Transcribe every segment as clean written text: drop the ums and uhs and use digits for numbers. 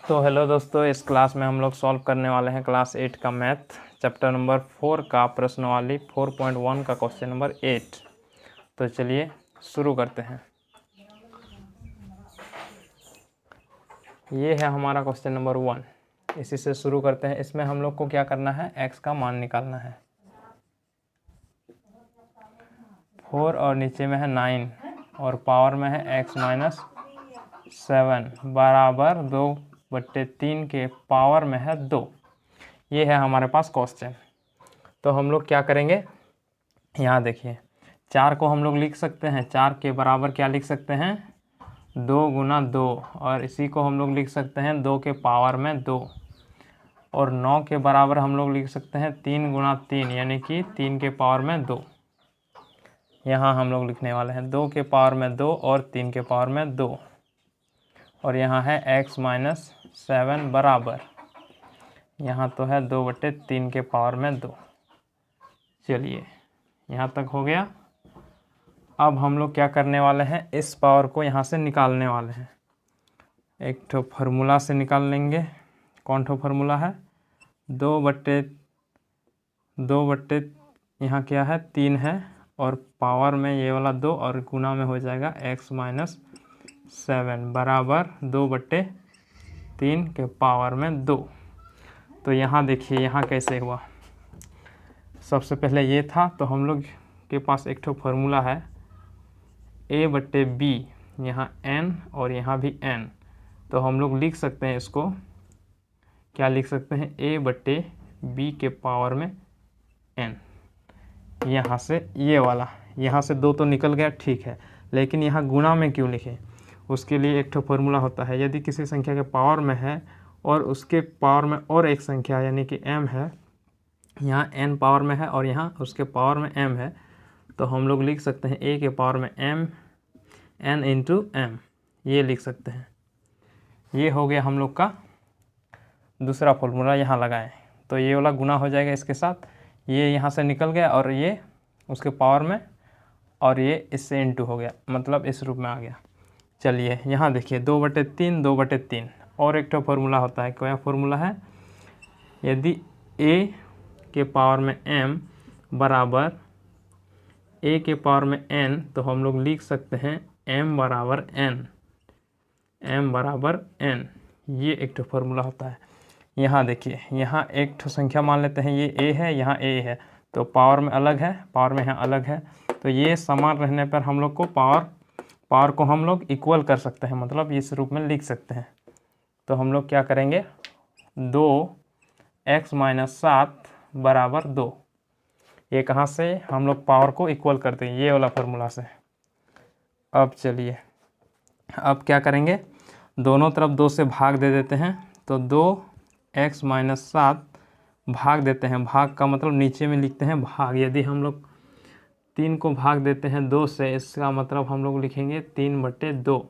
तो हेलो दोस्तों, इस क्लास में हम लोग सॉल्व करने वाले हैं क्लास 8 का मैथ चैप्टर नंबर 4 का प्रश्नवाली 4.1 का क्वेश्चन नंबर 8। तो चलिए शुरू करते हैं। ये है हमारा क्वेश्चन नंबर 1। इसी से शुरू करते हैं। इसमें हम लोग को क्या करना है, x का मान निकालना है। 4 और नीचे में है 9 और पावर में है x माइनस 7 बराबर 2/3 के पावर में है 2। ये है हमारे पास क्वेश्चन। तो हम लोग क्या करेंगे, यहाँ देखिए 4 को हम लोग लिख सकते हैं। 4 के बराबर क्या लिख सकते हैं, 2 गुना 2, और इसी को हम लोग लिख सकते हैं 2 के पावर में 2। और 9 के बराबर हम लोग लिख सकते हैं 3 गुना 3 यानी कि 3 के पावर में 2। यहाँ हम लोग लिखने वाले हैं 2 के पावर में 2 और 3 के पावर में 2। और यहाँ है x माइनस 7 बराबर, यहाँ तो है 2/3 के पावर में 2। चलिए यहाँ तक हो गया। अब हम लोग क्या करने वाले हैं, इस पावर को यहाँ से निकालने वाले हैं। एक ठो फार्मूला से निकाल लेंगे। कौन ठो फार्मूला है, 2/2 यहाँ क्या है 3 है, और पावर में ये वाला 2 और गुना में हो जाएगा x माइनस 7 बराबर 2/3 के पावर में 2। तो यहाँ देखिए यहाँ कैसे हुआ। सबसे पहले ये था, तो हम लोग के पास एक ठो फार्मूला है a/b, यहाँ n और यहाँ भी n। तो हम लोग लिख सकते हैं इसको, क्या लिख सकते हैं, a/b के पावर में n। यहाँ से ये वाला, यहाँ से 2 तो निकल गया, ठीक है, लेकिन यहाँ गुना में क्यों लिखे, उसके लिए एक ठो फार्मूला होता है। यदि किसी संख्या के पावर में है और उसके पावर में और एक संख्या यानी कि m है, यहाँ n पावर में है और यहाँ उसके पावर में m है, तो हम लोग लिख सकते हैं a के पावर में m n इंटू m, ये लिख सकते हैं। ये हो गया हम लोग का दूसरा फॉर्मूला। यहाँ लगाएं तो ये वाला गुना हो जाएगा इसके साथ, ये यहाँ से निकल गया और ये उसके पावर में, और ये इससे इंटू हो गया, मतलब इस रूप में आ गया। चलिए यहाँ देखिए 2/3 2/3 और एक तो फार्मूला होता है। क्या फार्मूला है, यदि a के पावर में m बराबर a के पावर में n, तो हम लोग लिख सकते हैं m बराबर n। ये एक तो फार्मूला होता है। यहाँ देखिए यहाँ एक तो संख्या मान लेते हैं, ये a है, यहाँ a है, तो पावर में अलग है, पावर में यहाँ अलग है, तो ये समान रहने पर हम लोग को पावर को हम लोग इक्वल कर सकते हैं, मतलब इस रूप में लिख सकते हैं। तो हम लोग क्या करेंगे, 2x माइनस 7 बराबर 2। ये कहाँ से हम लोग पावर को इक्वल करते हैं, ये वाला फार्मूला से। अब चलिए अब क्या करेंगे, दोनों तरफ 2 से भाग दे देते हैं, तो 2x माइनस 7 भाग देते हैं। भाग का मतलब नीचे में लिखते हैं भाग। यदि हम लोग 3 को भाग देते हैं 2 से, इसका मतलब हम लोग लिखेंगे 3/2।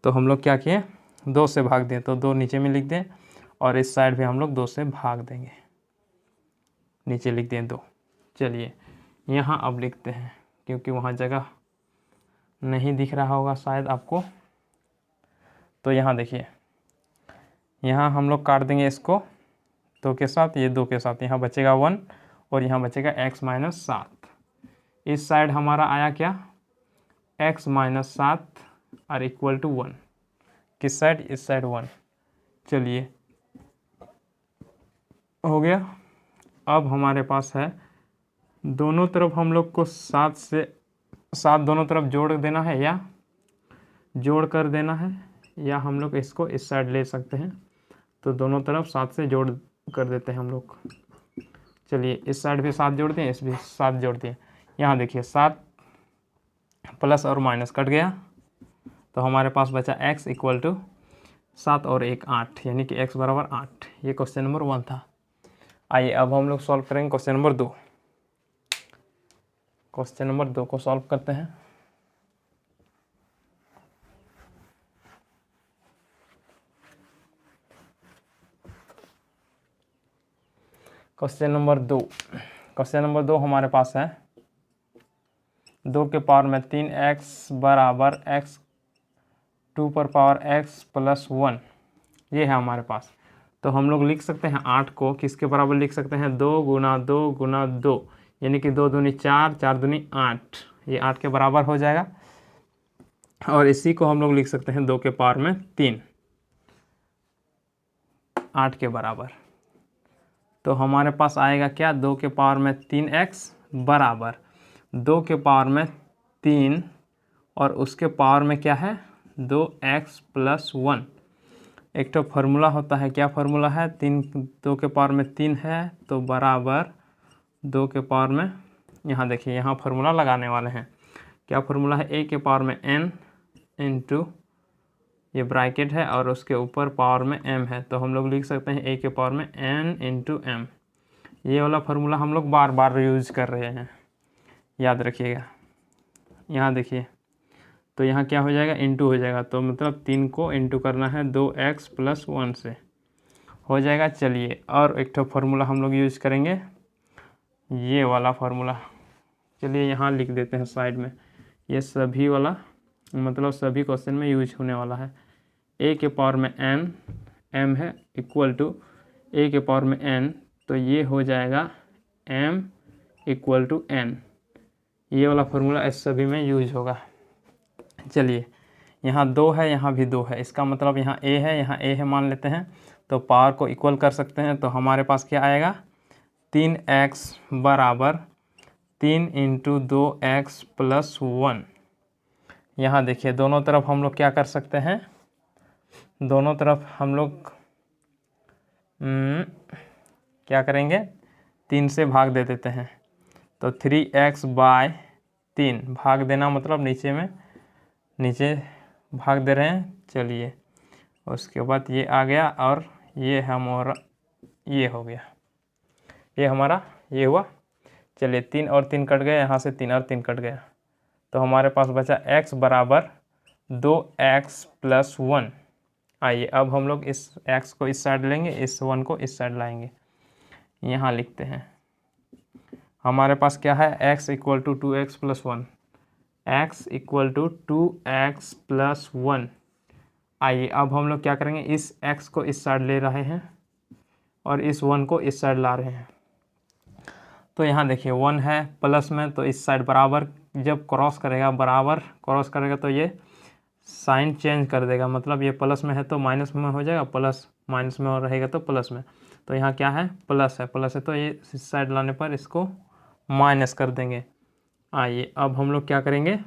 तो हम लोग क्या किए, 2 से भाग दें, तो 2 नीचे में लिख दें, और इस साइड भी हम लोग 2 से भाग देंगे, नीचे लिख दें 2। चलिए यहाँ अब लिखते हैं, क्योंकि वहाँ जगह नहीं दिख रहा होगा शायद आपको। तो यहाँ देखिए, यहाँ हम लोग काट देंगे इसको 2 के साथ, ये 2 के साथ, यहाँ बचेगा 1 और यहाँ बचेगा x माइनस 7। इस साइड हमारा आया क्या, x माइनस 7 और इक्वल टू 1। किस साइड, इस साइड 1। चलिए हो गया। अब हमारे पास है दोनों तरफ हम लोग को 7 से 7 दोनों तरफ जोड़ देना है, या जोड़ कर देना है, या हम लोग इसको इस साइड ले सकते हैं। तो दोनों तरफ 7 से जोड़ कर देते हैं हम लोग। चलिए इस साइड भी 7 जोड़ दें, इस भी 7 जोड़ दें। यहाँ देखिए 7 प्लस और माइनस कट गया, तो हमारे पास बचा x इक्वल टू 7 और 1 8, यानी कि x बराबर 8। ये क्वेश्चन नंबर 1 था। आइए अब हम लोग सॉल्व करेंगे क्वेश्चन नंबर 2। क्वेश्चन नंबर 2 को सॉल्व करते हैं। क्वेश्चन नंबर 2 हमारे पास है 2 के पावर में 3x बराबर x 2 पर पावर x प्लस 1, ये है हमारे पास। तो हम लोग लिख सकते हैं 8 को किसके बराबर लिख सकते हैं, 2 गुना 2 गुना 2, यानी कि 2 दूनी 4, 4 दूनी 8, ये 8 के बराबर हो जाएगा। और इसी को हम लोग लिख सकते हैं 2 के पावर में 3, 8 के बराबर। तो हमारे पास आएगा क्या, 2 के पावर में 3x बराबर 2 के पावर में 3 और उसके पावर में क्या है 2x प्लस 1। एक तो फार्मूला होता है, क्या फार्मूला है, 2 के पावर में 3 है तो बराबर 2 के पावर में, यहाँ देखिए यहाँ फार्मूला लगाने वाले हैं। क्या फार्मूला है, a के पावर में n इंटू ये ब्रैकेट है और उसके ऊपर पावर में m है, तो हम लोग लिख सकते हैं a के पावर में n इंटू m। ये वाला फार्मूला हम लोग बार बार यूज कर रहे हैं, याद रखिएगा। यहाँ देखिए तो यहाँ क्या हो जाएगा, इंटू हो जाएगा, तो मतलब 3 को इंटू करना है 2x प्लस 1 से, हो जाएगा। चलिए और एक तो फार्मूला हम लोग यूज करेंगे, ये वाला फार्मूला। चलिए यहाँ लिख देते हैं साइड में, ये सभी वाला मतलब सभी क्वेश्चन में यूज होने वाला है। a के पावर में n, m है इक्वल टू a के पावर में n, तो ये हो जाएगा m इक्वल टू n। ये वाला फार्मूला इस सभी में यूज होगा। चलिए यहाँ 2 है, यहाँ भी 2 है, इसका मतलब यहाँ a है, यहाँ a है मान लेते हैं, तो पावर को इक्वल कर सकते हैं। तो हमारे पास क्या आएगा, 3x बराबर 3 इंटू 2x प्लस 1। यहाँ देखिए दोनों तरफ हम लोग क्या कर सकते हैं, दोनों तरफ हम लोग क्या करेंगे, 3 से भाग दे देते हैं, तो 3x बाय 3 भाग देना मतलब नीचे भाग दे रहे हैं। चलिए उसके बाद ये आ गया और ये हमारा ये हो गया, ये हमारा ये हुआ। चलिए 3 और 3 कट गए, यहाँ से 3 और 3 कट गया, तो हमारे पास बचा x बराबर 2x प्लस 1। आइए अब हम लोग इस x को इस साइड लेंगे, इस 1 को इस साइड लाएंगे। यहाँ लिखते हैं हमारे पास क्या है, x equal to 2x plus 1, x equal to 2x plus 1। आइए अब हम लोग क्या करेंगे, इस x को इस साइड ले रहे हैं और इस 1 को इस साइड ला रहे हैं। तो यहाँ देखिए 1 है प्लस में, तो इस साइड बराबर जब क्रॉस करेगा, बराबर क्रॉस करेगा तो ये साइन चेंज कर देगा, मतलब ये प्लस में है तो माइनस में हो जाएगा, प्लस माइनस में रहेगा तो प्लस में। तो यहाँ क्या है, प्लस है तो ये इस साइड लाने पर इसको माइनस कर देंगे। आइए अब हम लोग क्या करेंगे,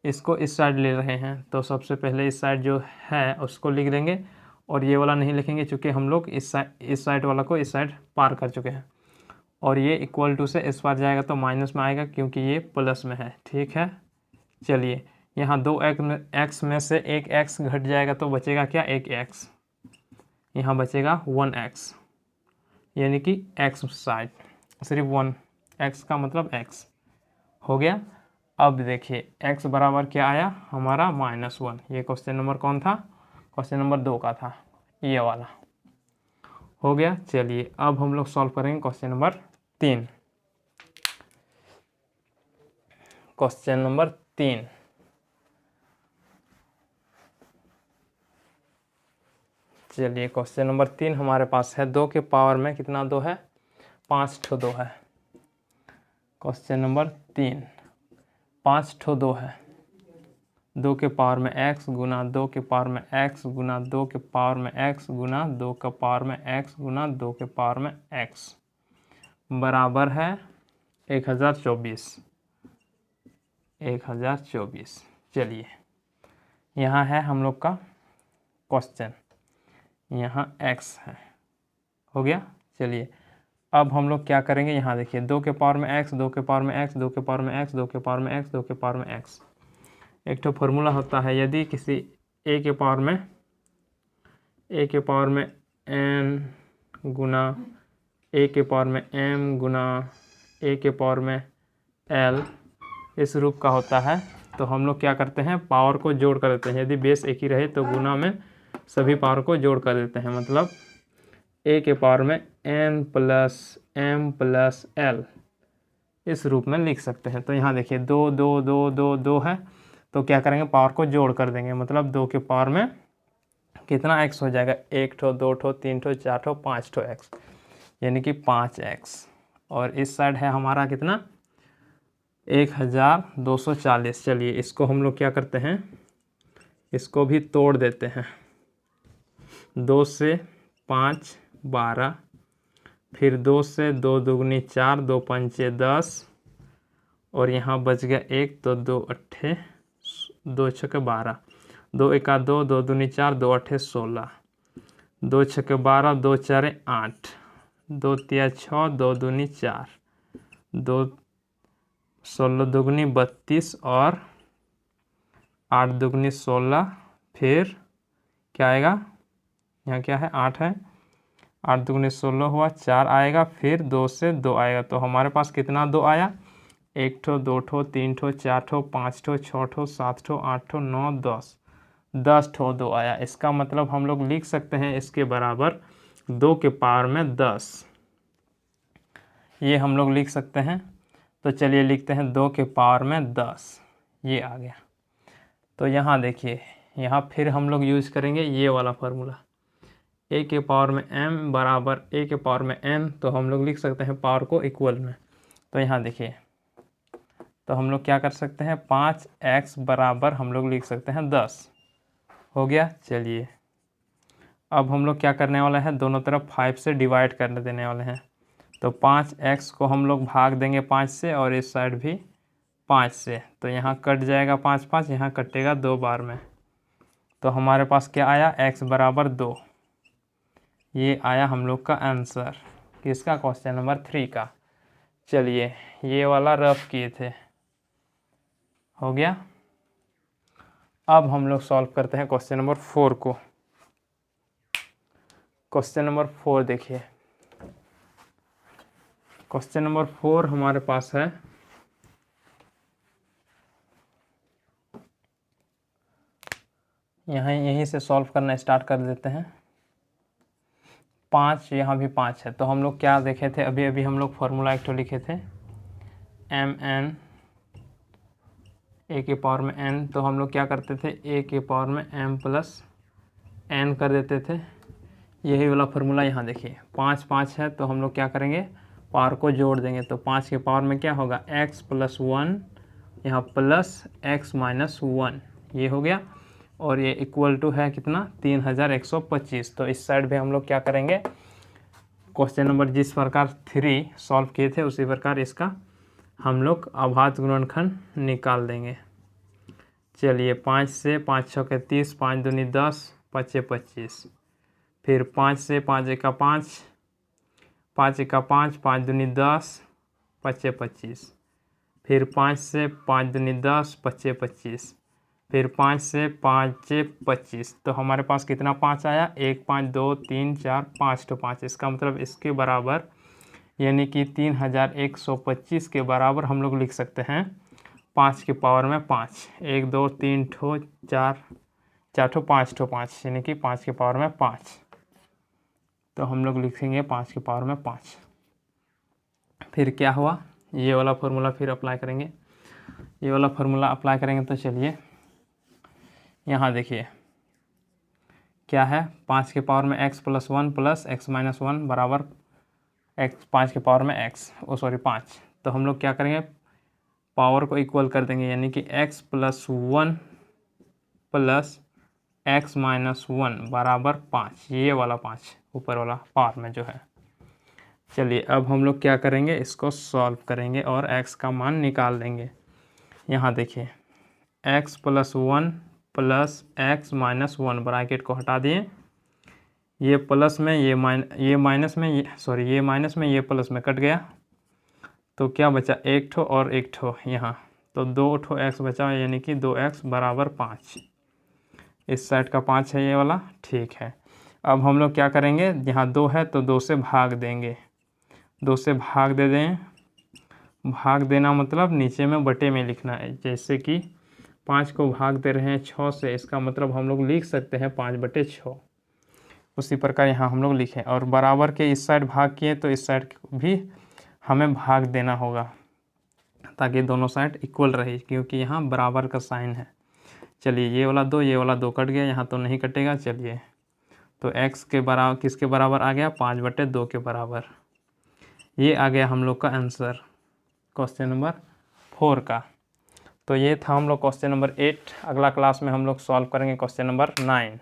इसको इस साइड ले रहे हैं, तो सबसे पहले इस साइड जो है उसको लिख देंगे और ये वाला नहीं लिखेंगे, क्योंकि हम लोग इस साइड वाला को इस साइड पार कर चुके हैं। और ये इक्वल टू से इस बार जाएगा तो माइनस में आएगा, क्योंकि ये प्लस में है। ठीक है, चलिए यहाँ 2x में से एक x घट जाएगा तो बचेगा क्या, एक x, यहाँ बचेगा 1x, यानी कि x साइड सिर्फ 1, x का मतलब x हो गया। अब देखिए x बराबर क्या आया हमारा -1। ये क्वेश्चन नंबर कौन था, क्वेश्चन नंबर 2 का था, ये वाला हो गया। चलिए अब हम लोग सॉल्व करेंगे क्वेश्चन नंबर 3। क्वेश्चन नंबर 3, चलिए क्वेश्चन नंबर 3 हमारे पास है 2 के पावर में कितना 2 है, 5 ठो 2 है। क्वेश्चन नंबर 3 5 ठो 2 है, 2 के पावर में x गुना 2 के पावर में x गुना 2 के पावर में x गुना 2 के पावर में x गुना 2 के पावर में x बराबर है 1024। चलिए यहाँ है हम लोग का क्वेश्चन, यहाँ x है, हो गया। चलिए अब हम लोग क्या करेंगे, यहाँ देखिए 2 के पावर में x, 2 के पावर में x, 2 के पावर में x, 2 के पावर में x, 2 के पावर में x। एक तो फॉर्मूला होता है, यदि किसी a के पावर में n गुना a के पावर में m गुना a के पावर में l इस रूप का होता है, तो हम लोग क्या करते हैं, पावर को जोड़ कर देते हैं। यदि बेस एक ही रहे तो गुना में सभी पावर को जोड़ कर देते हैं, मतलब a के पावर में n plus m plus l इस रूप में लिख सकते हैं। तो यहाँ देखिए 2 2 2 2 2 है, तो क्या करेंगे, पावर को जोड़ कर देंगे, मतलब 2 के पावर में कितना x हो जाएगा, 1 ठो 2 ठो 3 ठो 4 ठो 5 ठो x, यानी कि 5x। और इस साइड है हमारा कितना, 1240। चलिए इसको हम लोग क्या करते हैं, इसको भी तोड़ देते हैं। 2 से 5 12, फिर 2 से 2 दूगनी 4, 2 पंचे 10, और यहाँ बच गया 1, तो 2 अट्ठे 2 छके 12, 2 एका 2, 2 दूनी 4, 2 अट्ठे 16, 2 छके 12, 2 चारे 8, 2 तिया 6, 2 दूनी 4, 2 16 दुगनी 32, और 8 दुगनी 16, फिर क्या आएगा, यहाँ क्या है 8 है, 8 दुगनी 16 हुआ, 4 आएगा, फिर 2 से 2 आएगा। तो हमारे पास कितना 2 आया, 1 ठो 2 ठो 3 ठो 4 ठो 5 ठो 6 ठो 7 ठो 8 ठो 9 10, 10 ठो 2 आया। इसका मतलब हम लोग लिख सकते हैं इसके बराबर 2 के पावर में 10, ये हम लोग लिख सकते हैं। तो चलिए लिखते हैं 2 के पावर में 10, ये आ गया। तो यहाँ देखिए, यहाँ फिर हम लोग यूज करेंगे ये वाला फार्मूला, a के पावर में m बराबर a के पावर में n। तो हम लोग लिख सकते हैं पावर को इक्वल में। तो यहाँ देखिए, तो हम लोग क्या कर सकते हैं, 5x बराबर हम लोग लिख सकते हैं 10, हो गया। चलिए अब हम लोग क्या करने वाले हैं, दोनों तरफ 5 से डिवाइड करने देने वाले हैं। तो 5x को हम लोग भाग देंगे 5 से, और इस साइड भी 5 से। तो यहाँ कट जाएगा 5 5, यहाँ कटेगा 2 बार में। तो हमारे पास क्या आया, x बराबर 2। ये आया हम लोग का आंसर किसका, क्वेश्चन नंबर 3 का। चलिए ये वाला रफ किए थे, हो गया। अब हम लोग सॉल्व करते हैं क्वेश्चन नंबर 4 को। क्वेश्चन नंबर 4 देखिए, क्वेश्चन नंबर 4 हमारे पास है, यहीं से सॉल्व करना स्टार्ट कर देते हैं। 5, यहाँ भी 5 है। तो हम लोग क्या देखे थे, अभी अभी हम लोग फॉर्मूला एक तो लिखे थे, mn a के पावर में n। तो हम लोग क्या करते थे, a के पावर में m प्लस n कर देते थे। यही वाला फार्मूला यहाँ देखिए, 5 5 है, तो हम लोग क्या करेंगे, पावर को जोड़ देंगे। तो 5 के पावर में क्या होगा, x प्लस 1, यहाँ प्लस x माइनस 1, ये हो गया। और ये इक्वल टू है कितना, 3125। तो इस साइड भी हम लोग क्या करेंगे, क्वेश्चन नंबर जिस प्रकार 3 सॉल्व किए थे उसी प्रकार इसका हम लोग अभाज्य गुणनखंड निकाल देंगे। चलिए 5 से 5 6 के 30, 5 दूनी 10, 5 25, फिर 5 से 5 एका 5, 5 एका 5, 5 दूनी 10, 5 25, फिर 5 से 5 दूनी 10, 5 25, फिर 5 से 5 25। तो हमारे पास कितना 5 आया, 1 5 2 3 4 5 तो 5। इसका मतलब इसके बराबर यानी कि 3125 के बराबर हम लोग लिख सकते हैं 5 के पावर में 5। 1 2 3 ठो 4 4 ठो 5 ठो 5, यानी कि 5 के पावर में 5। तो हम लोग लिखेंगे 5 के पावर में 5। फिर क्या हुआ, ये वाला फार्मूला फिर अप्लाई करेंगे। ये वाला फार्मूला अप्लाई करेंगे तो चलिए यहाँ देखिए क्या है, 5 के पावर में x plus 1 plus x minus 1 बराबर x, 5 के पावर में x, 5। तो हम लोग क्या करेंगे, पावर को इक्वल कर देंगे, यानी कि x plus 1 plus x minus 1 बराबर 5, ये वाला 5 ऊपर वाला पावर में जो है। चलिए अब हम लोग क्या करेंगे, इसको सॉल्व करेंगे और x का मान निकाल देंगे। यहाँ देखिए x plus 1 plus x minus 1, bracket को हटा दिए, ये प्लस में ये माइनस में ये माइनस में ये प्लस में कट गया। तो क्या बचा, 1 ठो और 1 ठो यहाँ, तो 2 ठो x बचा, यानी कि 2x बराबर 5। इस साइड का 5 है ये वाला, ठीक है। अब हम लोग क्या करेंगे, यहाँ 2 है तो 2 से भाग देंगे, 2 से भाग दे दें। भाग देना मतलब नीचे में बटे में लिखना है, जैसे कि 5 को भाग दे रहे हैं 6 से, इसका मतलब हम लोग लिख सकते हैं 5/6। उसी प्रकार यहाँ हम लोग लिखें, और बराबर के इस साइड भाग किए तो इस साइड भी हमें भाग देना होगा ताकि दोनों साइड इक्वल रहे, क्योंकि यहाँ बराबर का साइन है। चलिए ये वाला 2 ये वाला 2 कट गया, यहाँ तो नहीं कटेगा। चलिए तो x के बराबर किसके बराबर आ गया, 5/2 के बराबर। ये आ गया हम लोग का आंसर क्वेश्चन नंबर 4 का। तो ये था हम लोग क्वेश्चन नंबर 8। अगला क्लास में हम लोग सॉल्व करेंगे क्वेश्चन नंबर 9।